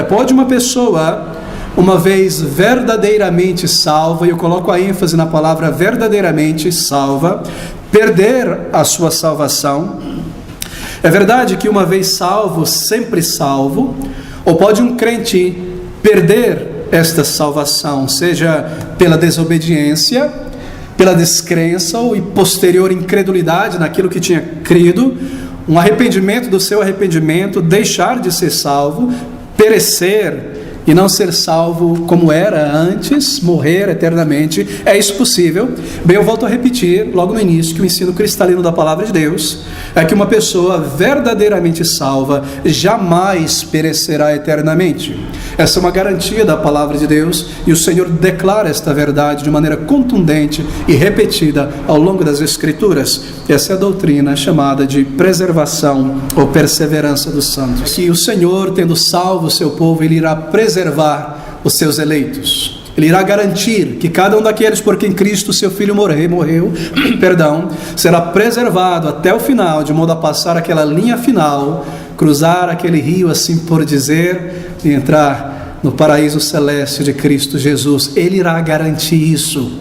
Pode uma pessoa, uma vez verdadeiramente salva, e eu coloco a ênfase na palavra verdadeiramente salva, perder a sua salvação? É verdade que uma vez salvo, sempre salvo? Ou pode um crente perder esta salvação, seja pela desobediência, pela descrença ou posterior incredulidade naquilo que tinha crido, um arrependimento do seu arrependimento, deixar de ser salvo, perecer e não ser salvo como era antes, morrer eternamente? É isso possível? Bem, eu volto a repetir logo no início que o ensino cristalino da palavra de Deus é que uma pessoa verdadeiramente salva jamais perecerá eternamente. Essa é uma garantia da palavra de Deus, e o Senhor declara esta verdade de maneira contundente e repetida ao longo das Escrituras. Essa é a doutrina chamada de preservação ou perseverança dos santos. Que o Senhor, tendo salvo o seu povo, Ele irá preservar os seus eleitos. Ele irá garantir que cada um daqueles por quem Cristo, seu Filho, morreu, será preservado até o final, de modo a passar aquela linha final, cruzar aquele rio, assim por dizer, e entrar no paraíso celeste de Cristo Jesus. Ele irá garantir isso.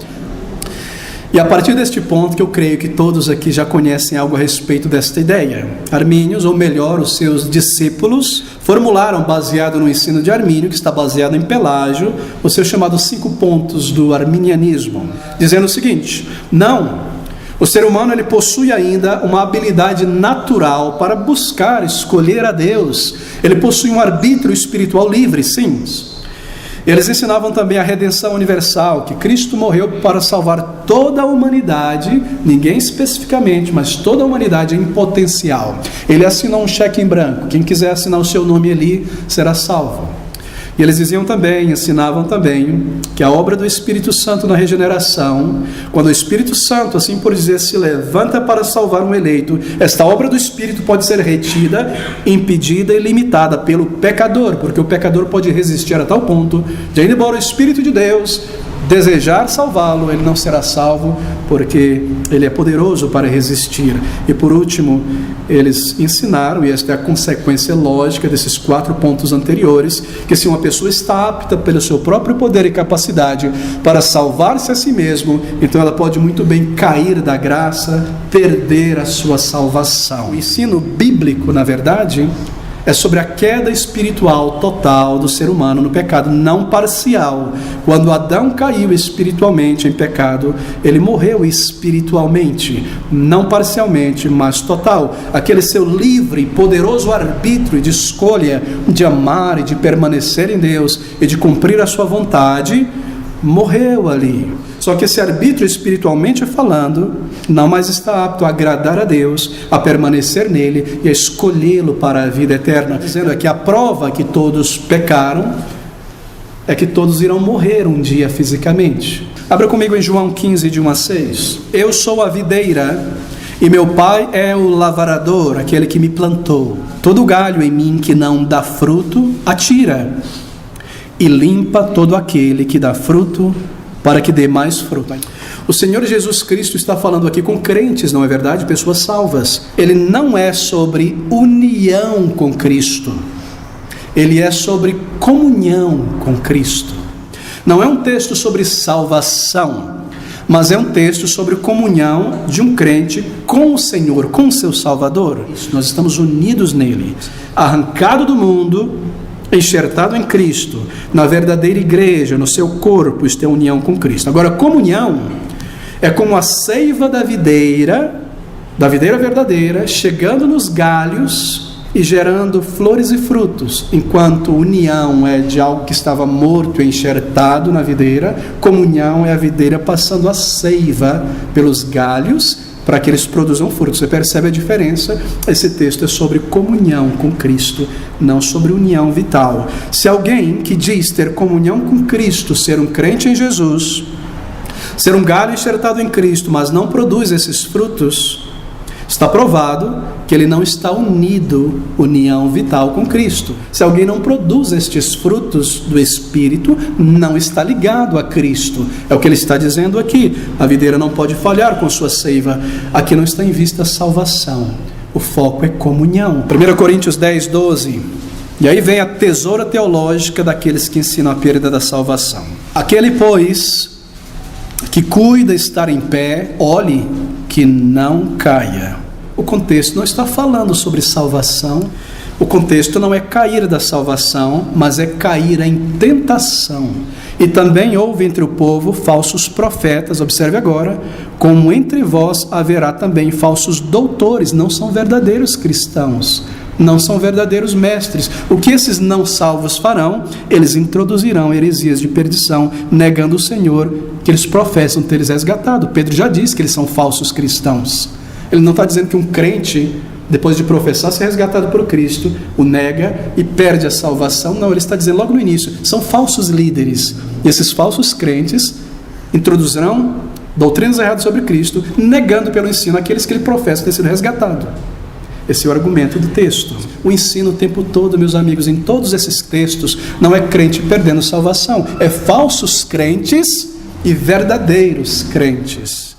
E a partir deste ponto que eu creio que todos aqui já conhecem algo a respeito desta ideia. Armínios, ou melhor, os seus discípulos, formularam, baseado no ensino de Armínio, que está baseado em Pelágio, os seus chamados 5 pontos do arminianismo, dizendo o seguinte: não, o ser humano ele possui ainda uma habilidade natural para buscar, escolher a Deus. Ele possui um arbítrio espiritual livre, sim. Eles ensinavam também a redenção universal, que Cristo morreu para salvar toda a humanidade, ninguém especificamente, mas toda a humanidade em potencial. Ele assinou um cheque em branco, quem quiser assinar o seu nome ali será salvo. E eles ensinavam também, que a obra do Espírito Santo na regeneração, quando o Espírito Santo, assim por dizer, se levanta para salvar um eleito, esta obra do Espírito pode ser retida, impedida e limitada pelo pecador, porque o pecador pode resistir a tal ponto de, ainda embora o Espírito de Deus desejar salvá-lo, ele não será salvo, porque ele é poderoso para resistir. E por último, eles ensinaram, e esta é a consequência lógica desses 4 pontos anteriores, que se uma pessoa está apta pelo seu próprio poder e capacidade para salvar-se a si mesmo, então ela pode muito bem cair da graça, perder a sua salvação. O ensino bíblico, na verdade, é sobre a queda espiritual total do ser humano no pecado, não parcial. Quando Adão caiu espiritualmente em pecado, ele morreu espiritualmente, não parcialmente, mas total. Aquele seu livre e poderoso arbítrio de escolha de amar e de permanecer em Deus e de cumprir a sua vontade, morreu ali. Só que esse arbítrio, espiritualmente falando, não mais está apto a agradar a Deus, a permanecer nele e a escolhê-lo para a vida eterna. Dizendo que a prova que todos pecaram é que todos irão morrer um dia fisicamente. Abra comigo em João 15, de 1 a 6. Eu sou a videira e meu pai é o lavrador, aquele que me plantou. Todo galho em mim que não dá fruto, atira, e limpa todo aquele que dá fruto, para que dê mais fruto. O Senhor Jesus Cristo está falando aqui com crentes, não é verdade? Pessoas salvas. Ele não é sobre união com Cristo. Ele é sobre comunhão com Cristo. Não é um texto sobre salvação, mas é um texto sobre comunhão de um crente com o Senhor, com o seu Salvador. Nós estamos unidos nele, arrancado do mundo, enxertado em Cristo, na verdadeira igreja, no seu corpo, isto é união com Cristo. Agora, comunhão é como a seiva da videira verdadeira, chegando nos galhos e gerando flores e frutos, enquanto união é de algo que estava morto e enxertado na videira, comunhão é a videira passando a seiva pelos galhos, para que eles produzam frutos. Você percebe a diferença? Esse texto é sobre comunhão com Cristo, não sobre união vital. Se alguém que diz ter comunhão com Cristo, ser um crente em Jesus, ser um galho enxertado em Cristo, mas não produz esses frutos, está provado que ele não está unido, união vital com Cristo. Se alguém não produz estes frutos do Espírito, não está ligado a Cristo. É o que ele está dizendo aqui. A videira não pode falhar com sua seiva. Aqui não está em vista a salvação. O foco é comunhão. 1 Coríntios 10, 12. E aí vem a tesoura teológica daqueles que ensinam a perda da salvação. Aquele, pois, que cuida estar em pé, olhe que não caia. O contexto não está falando sobre salvação. O contexto não é cair da salvação, mas é cair em tentação. E também houve entre o povo falsos profetas, observe agora, como entre vós haverá também falsos doutores, não são verdadeiros cristãos, não são verdadeiros mestres. O que esses não salvos farão? Eles introduzirão heresias de perdição, negando o Senhor que eles professam ter resgatado. Pedro já disse que eles são falsos cristãos. Ele não está dizendo que um crente, depois de professar ser resgatado por Cristo, o nega e perde a salvação. Não, ele está dizendo logo no início, são falsos líderes. E esses falsos crentes introduzirão doutrinas erradas sobre Cristo, negando pelo ensino aqueles que ele professa ter sido resgatado. Esse é o argumento do texto. O ensino o tempo todo, meus amigos, em todos esses textos, não é crente perdendo salvação, é falsos crentes e verdadeiros crentes.